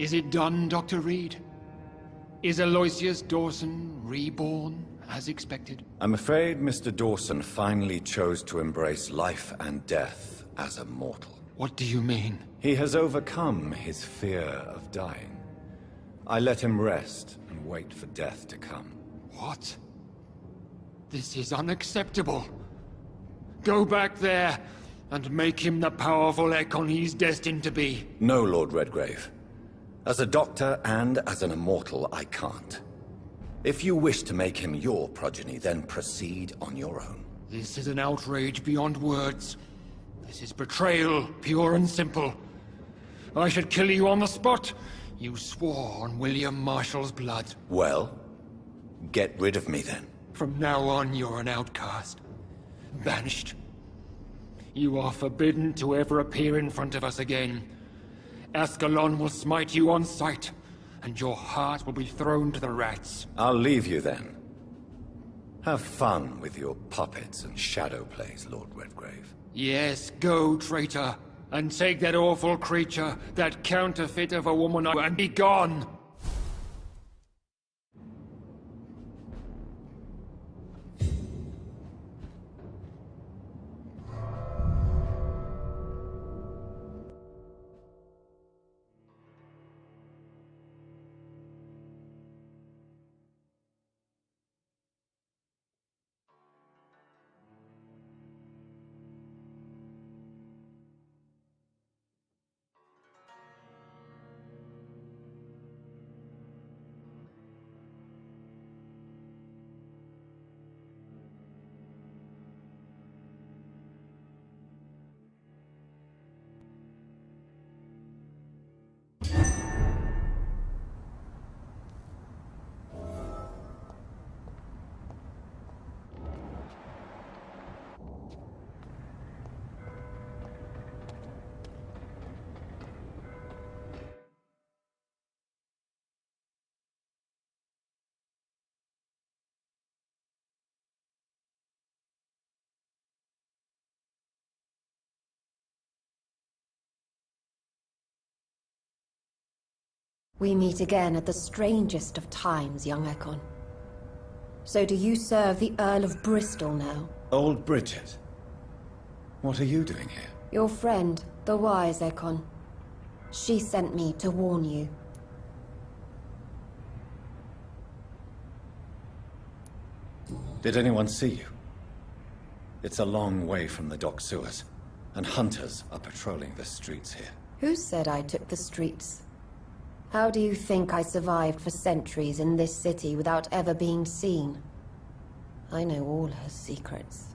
Is it done, Dr. Reed? Is Aloysius Dawson reborn, as expected? I'm afraid Mr. Dawson finally chose to embrace life and death as a mortal. What do you mean? He has overcome his fear of dying. I let him rest and wait for death to come. What? This is unacceptable. Go back there and make him the powerful Ekon he's destined to be. No, Lord Redgrave. As a doctor and as an immortal, I can't. If you wish to make him your progeny, then proceed on your own. This is an outrage beyond words. This is betrayal, pure and simple. I should kill you on the spot. You swore on William Marshall's blood. Well, get rid of me then. From now on, you're an outcast. Banished. You are forbidden to ever appear in front of us again. Ascalon will smite you on sight, and your heart will be thrown to the rats. I'll leave you then. Have fun with your puppets and shadow plays, Lord Redgrave. Yes, go, traitor, and take that awful creature, that counterfeit of a woman, and be gone! We meet again at the strangest of times, young Ekon. So do you serve the Earl of Bristol now? Old Bridget. What are you doing here? Your friend, the wise Ekon. She sent me to warn you. Did anyone see you? It's a long way from the dock sewers, and hunters are patrolling the streets here. Who said I took the streets? How do you think I survived for centuries in this city without ever being seen? I know all her secrets.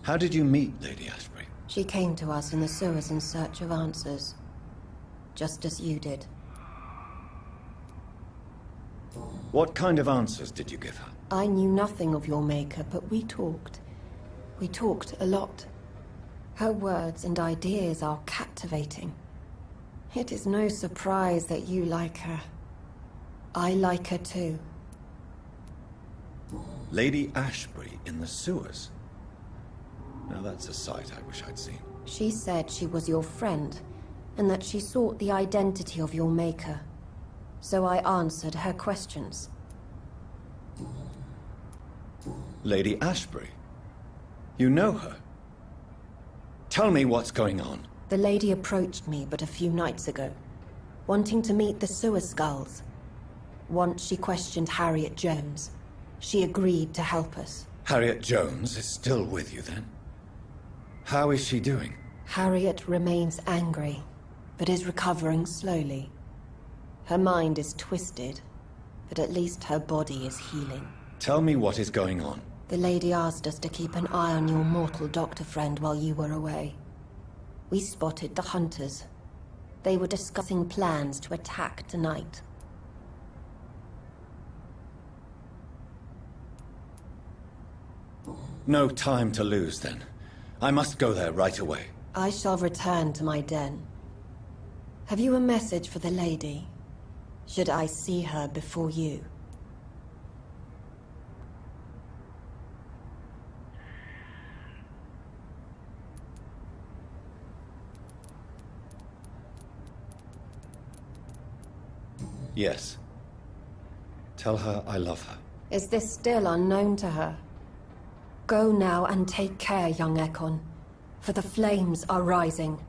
How did you meet Lady Ashbury? She came to us in the sewers in search of answers. Just as you did. What kind of answers did you give her? I knew nothing of your maker, but we talked. We talked a lot. Her words and ideas are captivating. It is no surprise that you like her. I like her too. Lady Ashbury in the sewers? Now that's a sight I wish I'd seen. She said she was your friend, and that she sought the identity of your maker. So I answered her questions. Lady Ashbury? You know her? Tell me what's going on. The lady approached me but a few nights ago, wanting to meet the sewer skulls. Once she questioned Harriet Jones. She agreed to help us. Harriet Jones is still with you then? How is she doing? Harriet remains angry, but is recovering slowly. Her mind is twisted, but at least her body is healing. Tell me what is going on. The lady asked us to keep an eye on your mortal doctor friend while you were away. We spotted the hunters. They were discussing plans to attack tonight. No time to lose then. I must go there right away. I shall return to my den. Have you a message for the lady? Should I see her before you? Yes. Tell her I love her. Is this still unknown to her? Go now and take care, young Ekon, for the flames are rising.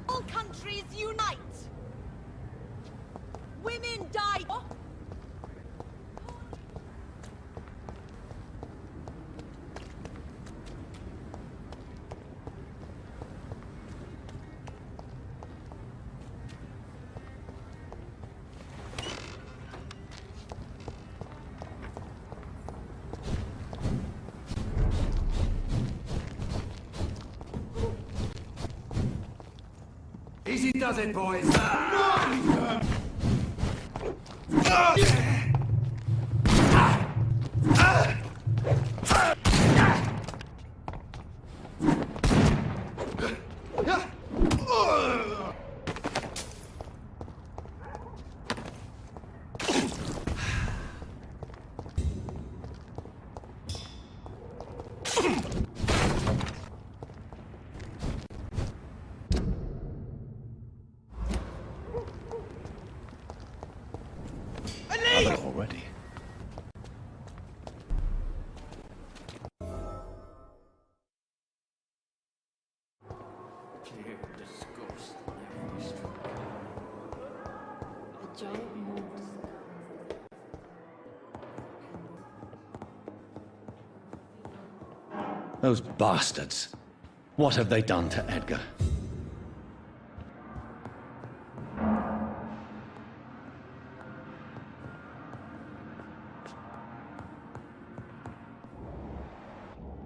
All countries unite! Women die! Easy does it, boys. Already. Those bastards. What have they done to Edgar?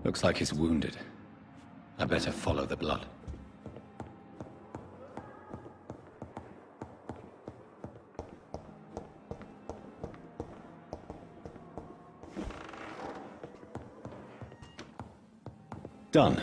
Looks like he's wounded. I better follow the blood. Done.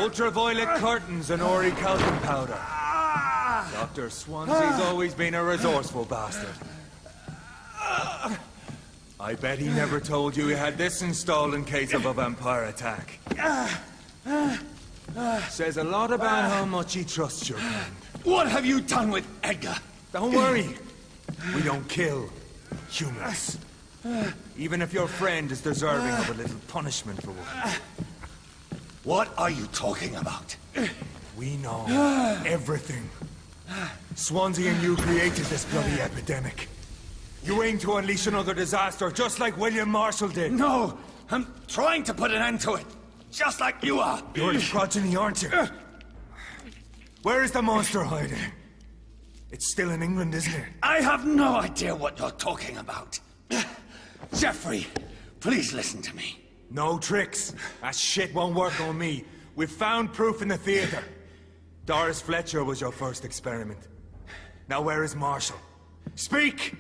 Ultraviolet curtains and orichalcum powder. Dr. Swansea's always been a resourceful bastard. I bet he never told you he had this installed in case of a vampire attack. Says a lot about how much he trusts your friend. What have you done with Edgar? Don't worry. We don't kill humans. Even if your friend is deserving of a little punishment for one. What are you talking about? We know everything. Swansea and you created this bloody epidemic. You aim to unleash another disaster, just like William Marshall did. No! I'm trying to put an end to it! Just like you are! You're the progeny, aren't you? Where is the monster hiding? It's still in England, isn't it? I have no idea what you're talking about. Jeffrey, please listen to me. No tricks. That shit won't work on me. We've found proof in the theater. Doris Fletcher was your first experiment. Now where is Marshall? Speak!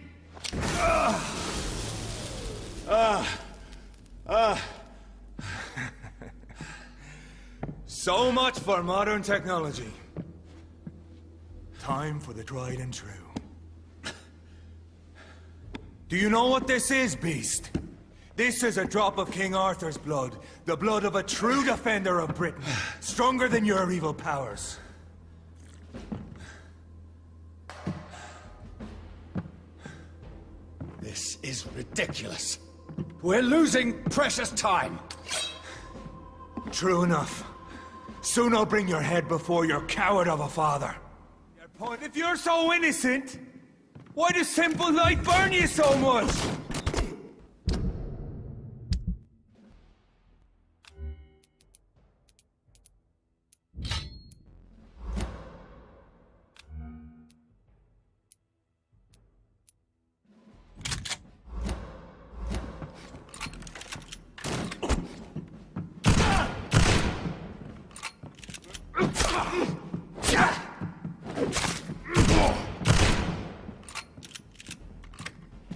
So much for modern technology. Time for the tried and true. Do you know what this is, Beast? This is a drop of King Arthur's blood. The blood of a true defender of Britain. Stronger than your evil powers. This is ridiculous. We're losing precious time. True enough. Soon I'll bring your head before your coward of a father. If you're so innocent, why does simple light burn you so much?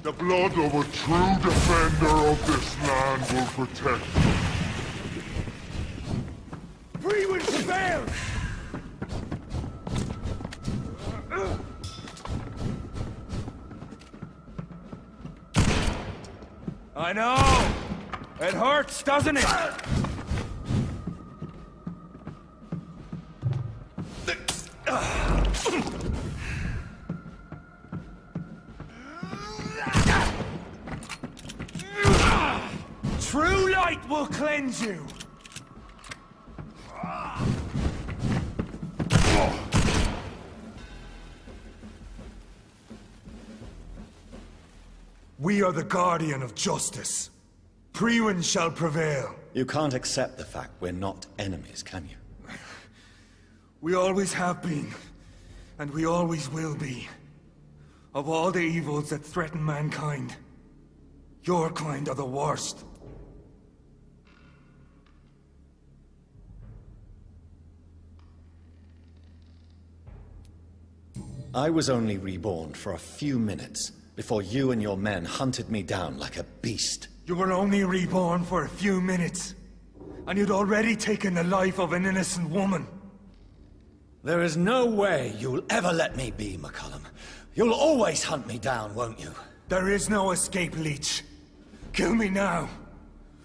The blood of a true defender of this land will protect you. Freeman failed! I know! It hurts, doesn't it? True light will cleanse you! We are the guardian of justice. Priwen shall prevail. You can't accept the fact we're not enemies, can you? We always have been, and we always will be. Of all the evils that threaten mankind, your kind are the worst. I was only reborn for a few minutes before you and your men hunted me down like a beast. You were only reborn for a few minutes, and you'd already taken the life of an innocent woman. There is no way you'll ever let me be, McCullum. You'll always hunt me down, won't you? There is no escape, Leech. Kill me now,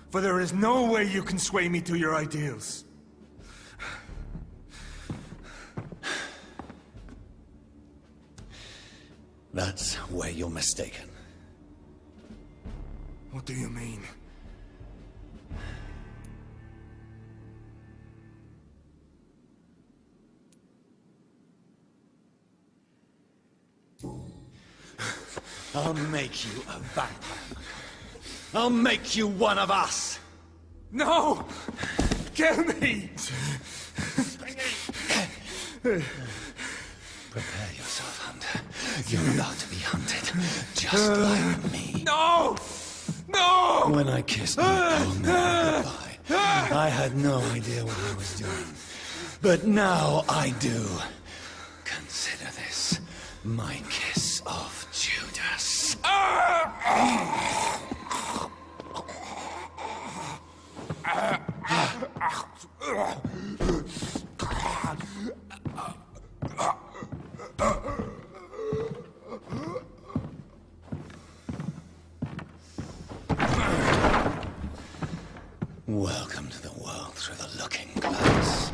for there is no way you can sway me to your ideals. That's where you're mistaken. What do you mean? I'll make you a vampire. I'll make you one of us! No! Kill me! Prepare yourself, Hunter. You're about to be hunted, just like me. No! No! When I kissed my old man goodbye, I had no idea what I was doing. But now I do. Consider this my kiss of Judas. Welcome to the world through the looking glass.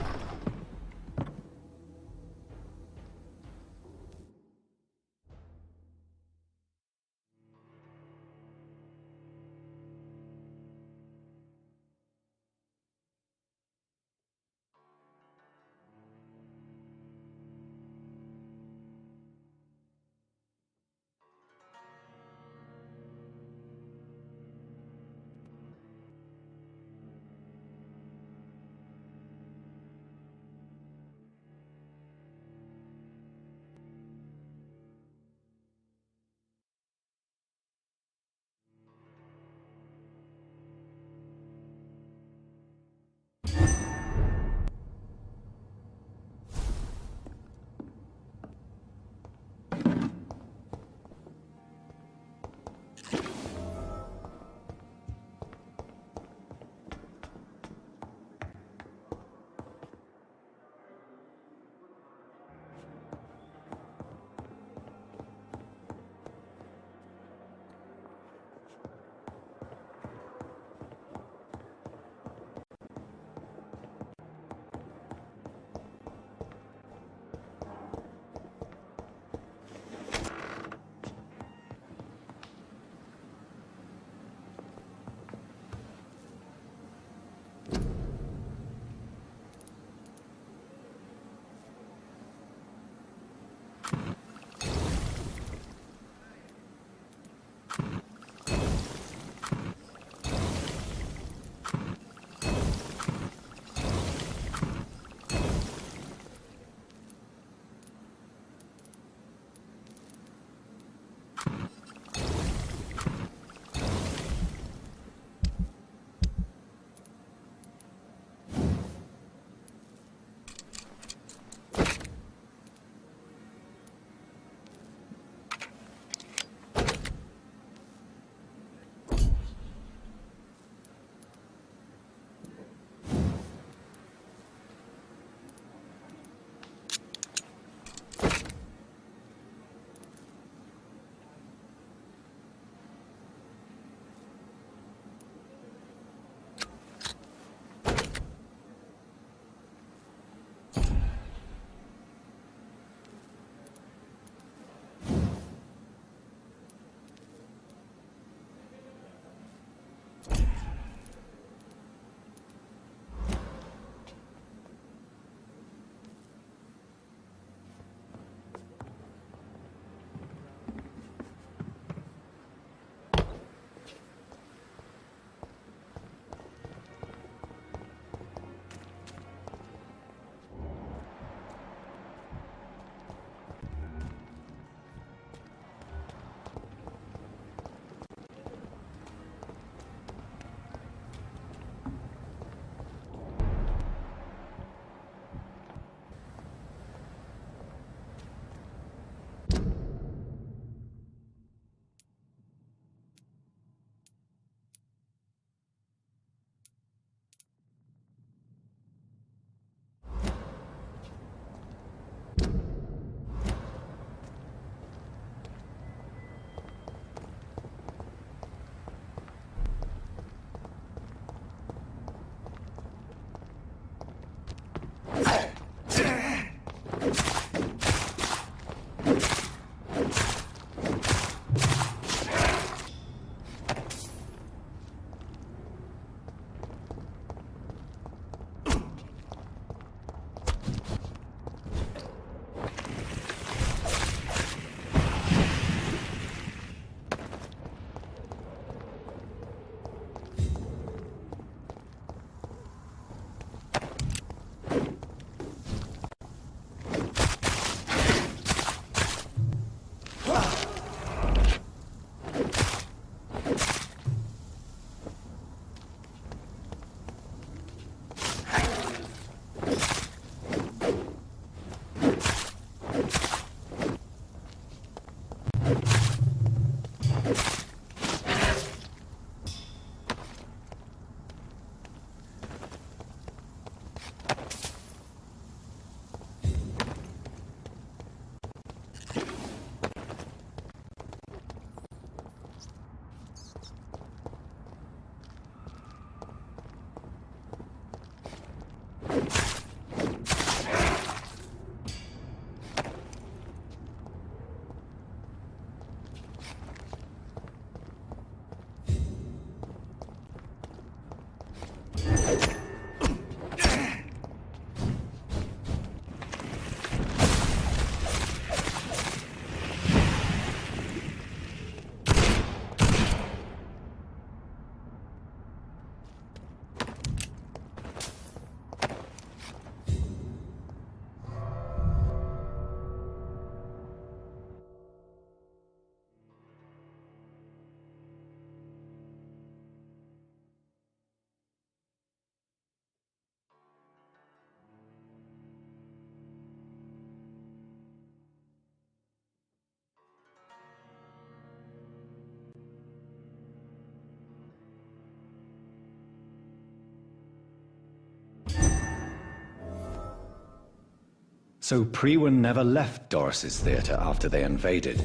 So Priwen never left Doris's theater after they invaded.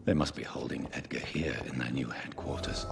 They must be holding Edgar here in their new headquarters.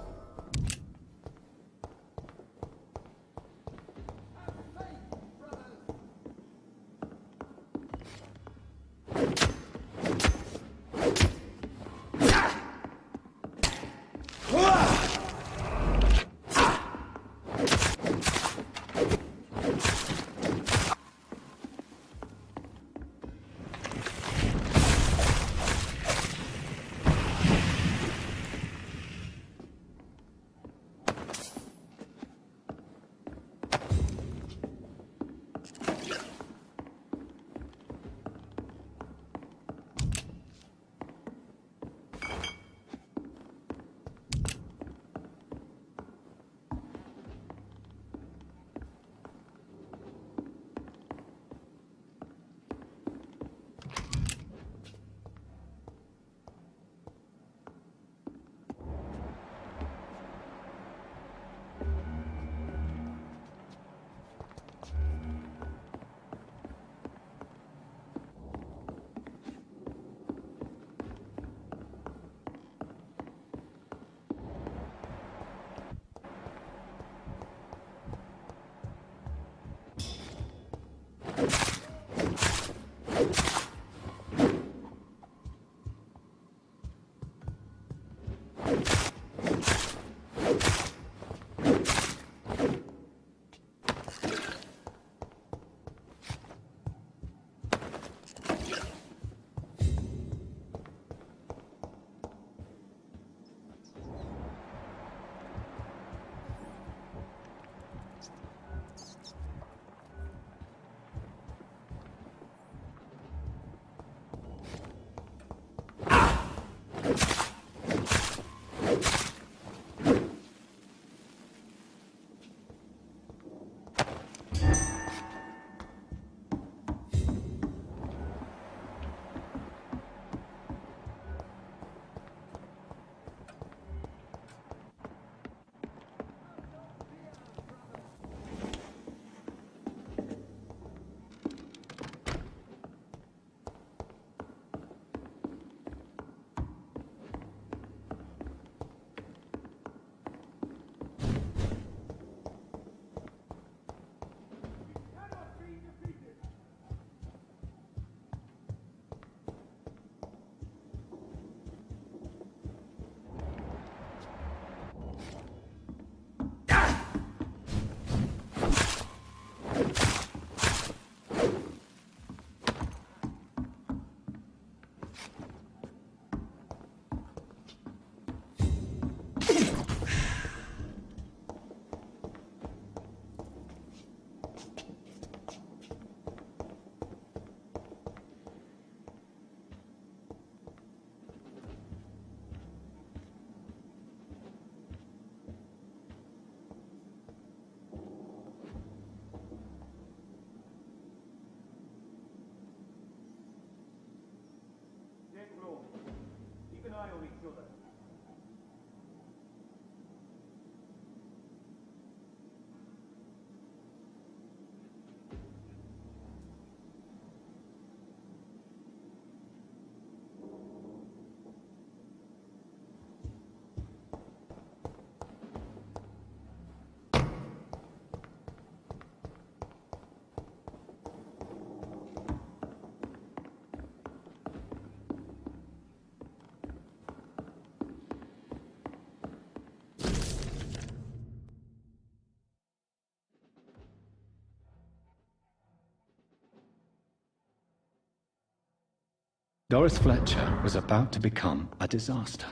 Doris Fletcher was about to become a disaster.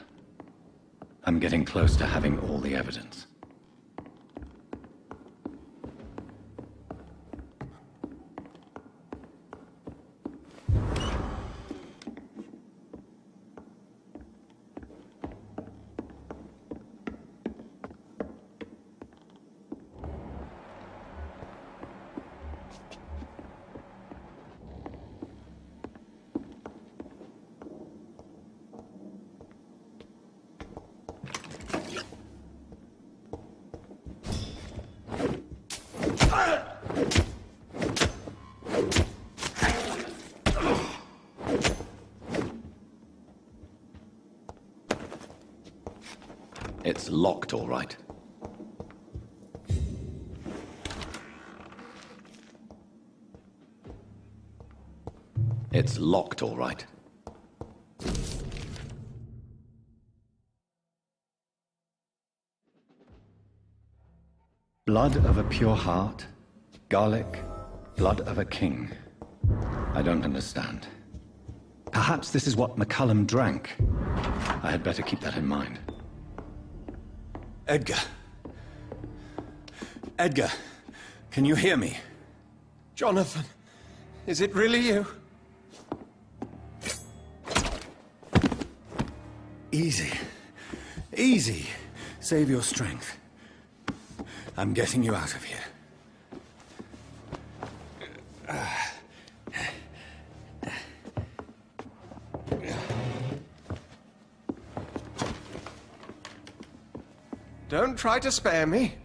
I'm getting close to having all the evidence. It's locked, all right. It's locked, all right. Blood of a pure heart, garlic, blood of a king. I don't understand. Perhaps this is what McCullum drank. I had better keep that in mind. Edgar. Edgar, can you hear me? Jonathan, is it really you? Easy. Easy. Save your strength. I'm getting you out of here. Don't try to spare me.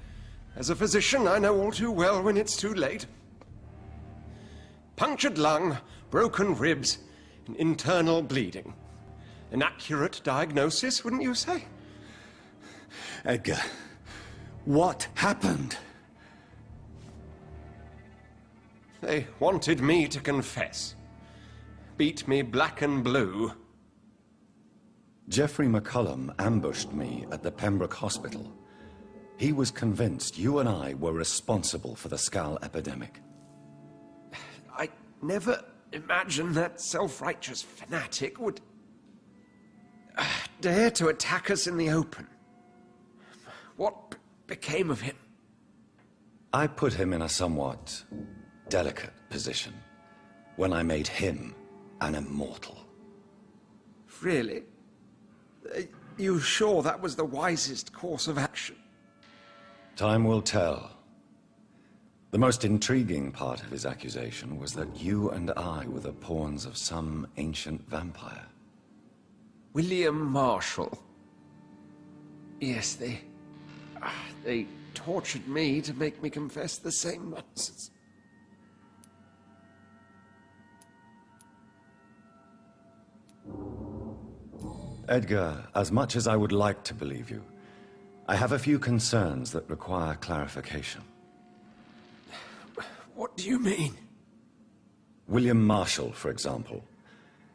As a physician, I know all too well when it's too late. Punctured lung, broken ribs, and internal bleeding. An accurate diagnosis, wouldn't you say? Edgar, what happened? They wanted me to confess. Beat me black and blue. Geoffrey McCullum ambushed me at the Pembroke Hospital. He was convinced you and I were responsible for the Skal epidemic. I never imagined that self-righteous fanatic would dare to attack us in the open. What became of him? I put him in a somewhat delicate position when I made him an immortal. Really? You sure that was the wisest course of action? Time will tell. The most intriguing part of his accusation was that you and I were the pawns of some ancient vampire. William Marshall. Yes, they tortured me to make me confess the same nonsense. Edgar, as much as I would like to believe you, I have a few concerns that require clarification. What do you mean? William Marshall, for example.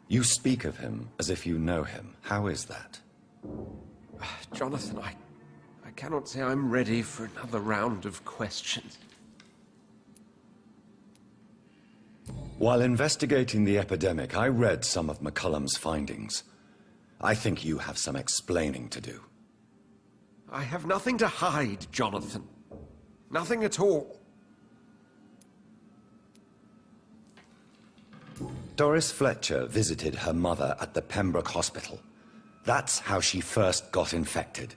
You speak of him as if you know him. How is that? Jonathan, I cannot say I'm ready for another round of questions. While investigating the epidemic, I read some of McCullum's findings. I think you have some explaining to do. I have nothing to hide, Jonathan. Nothing at all. Doris Fletcher visited her mother at the Pembroke Hospital. That's how she first got infected.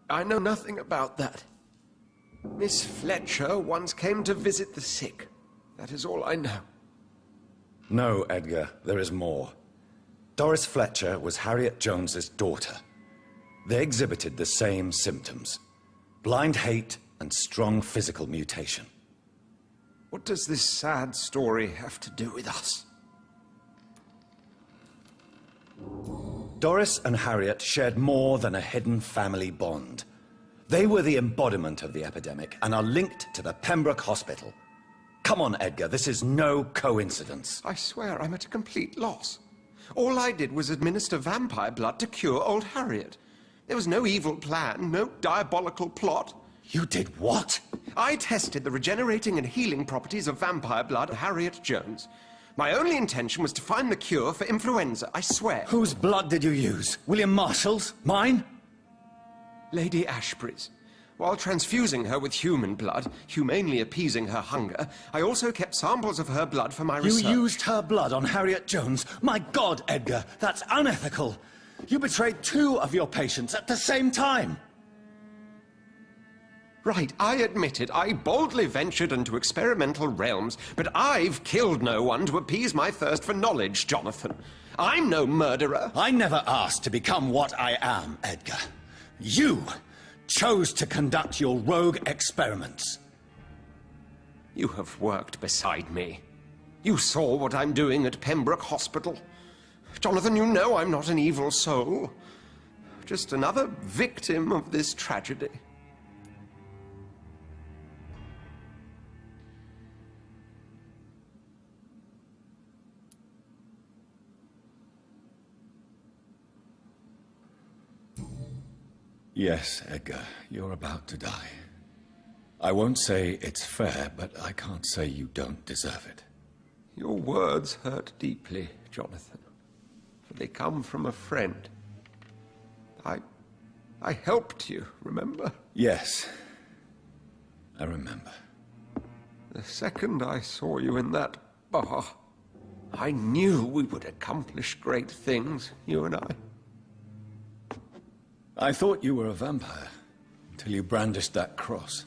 I know nothing about that. Miss Fletcher once came to visit the sick. That is all I know. No, Edgar, there is more. Doris Fletcher was Harriet Jones's daughter. They exhibited the same symptoms: blind hate and strong physical mutation. What does this sad story have to do with us? Doris and Harriet shared more than a hidden family bond. They were the embodiment of the epidemic and are linked to the Pembroke Hospital. Come on, Edgar, this is no coincidence. I swear I'm at a complete loss. All I did was administer vampire blood to cure old Harriet. There was no evil plan, no diabolical plot. You did what? I tested the regenerating and healing properties of vampire blood on Harriet Jones. My only intention was to find the cure for influenza, I swear. Whose blood did you use? William Marshall's? Mine? Lady Ashbury's. While transfusing her with human blood, humanely appeasing her hunger, I also kept samples of her blood for my research. You used her blood on Harriet Jones? My God, Edgar, that's unethical. You betrayed 2 of your patients at the same time. Right, I admit it. I boldly ventured into experimental realms, but I've killed no one to appease my thirst for knowledge, Jonathan. I'm no murderer. I never asked to become what I am, Edgar. You chose to conduct your rogue experiments. You have worked beside me. You saw what I'm doing at Pembroke Hospital. Jonathan, you know I'm not an evil soul. just another victim of this tragedy. Yes, Edgar, you're about to die. I won't say it's fair, but I can't say you don't deserve it. Your words hurt deeply, Jonathan, for they come from a friend. I helped you, remember? Yes, I remember. The second I saw you in that bar, I knew we would accomplish great things, you and I. I thought you were a vampire, until you brandished that cross.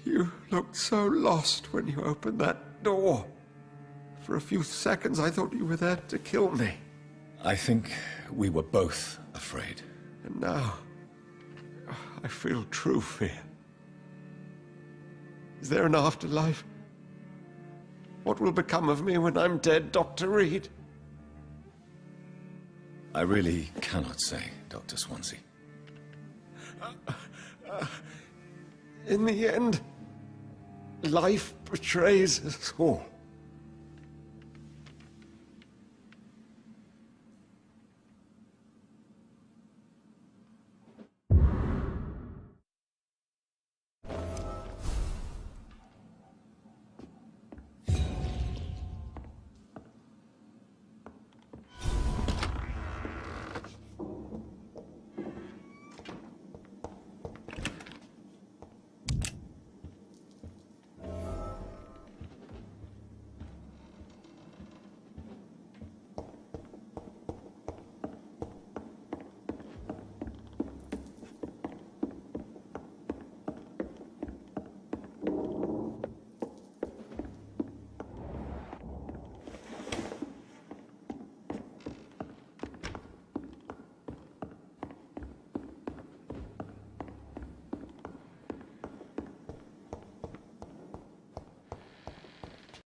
You looked so lost when you opened that door. For a few seconds, I thought you were there to kill me. I think we were both afraid. And now, I feel true fear. Is there an afterlife? What will become of me when I'm dead, Dr. Reed? I really cannot say, Dr. Swansea. In the end, life betrays us all.